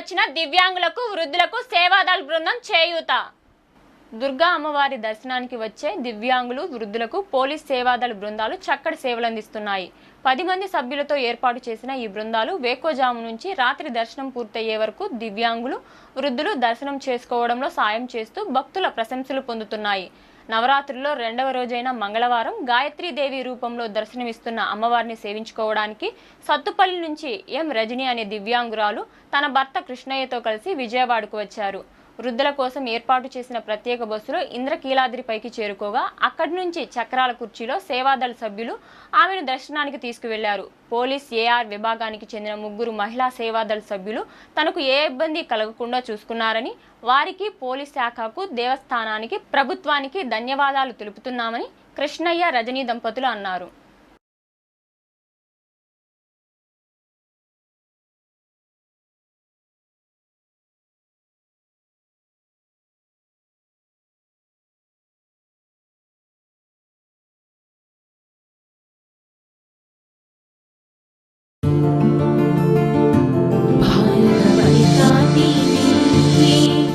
వచ్చిన దివ్యాంగులకు వృద్ధులకు సేవాదళ బృందం చేయూత. దుర్గా అమ్మవారి దర్శనానికి వచ్చే దివ్యాంగులు వృద్ధులకు పోలీస్ సేవాదళ బృందాలు చక్కటి సేవలందిస్తున్నాయి. 10 మంది సభ్యులతో ఏర్పాటు చేసిన ఈ బృందాలు వేకోజాము నుంచి రాత్రి దర్శనం పూర్తయ్యే వరకు దివ్యాంగులు వృద్ధులు దర్శనం చేసుకోవడంలో సాయం చేస్తూ భక్తుల ప్రశంసలు పొందుతున్నాయి. నవరాత్రుల్లో 2వ రోజైన మంగళవారం గాయత్రీదేవి రూపంలో దర్శనమిస్తున్న అమ్మవారిని సేవించుకోవడానికి సత్తుపల్లి నుంచి ఎం రజని అనే దివ్యాంగురాలు తన భర్త కృష్ణయ్యతో కలిసి విజయవాడకు వచ్చారు. వృద్ధుల కోసం ఏర్పాటు చేసిన ప్రత్యేక బస్సులో ఇంద్రకీలాద్రిపైకి చేరుకోగా అక్కడి నుంచి చక్రాల కుర్చీలో సేవాదళ సభ్యులు ఆమెను దర్శనానికి తీసుకువెళ్లారు. పోలీస్ ఏఆర్ విభాగానికి చెందిన 3 మహిళా సేవాదళ సభ్యులు తనకు ఏ ఇబ్బంది కలగకుండా చూసుకున్నారని, వారికి పోలీస్ శాఖకు, దేవస్థానానికి, ప్రభుత్వానికి ధన్యవాదాలు తెలుపుతున్నామని కృష్ణయ్య రజనీ దంపతులు అన్నారు.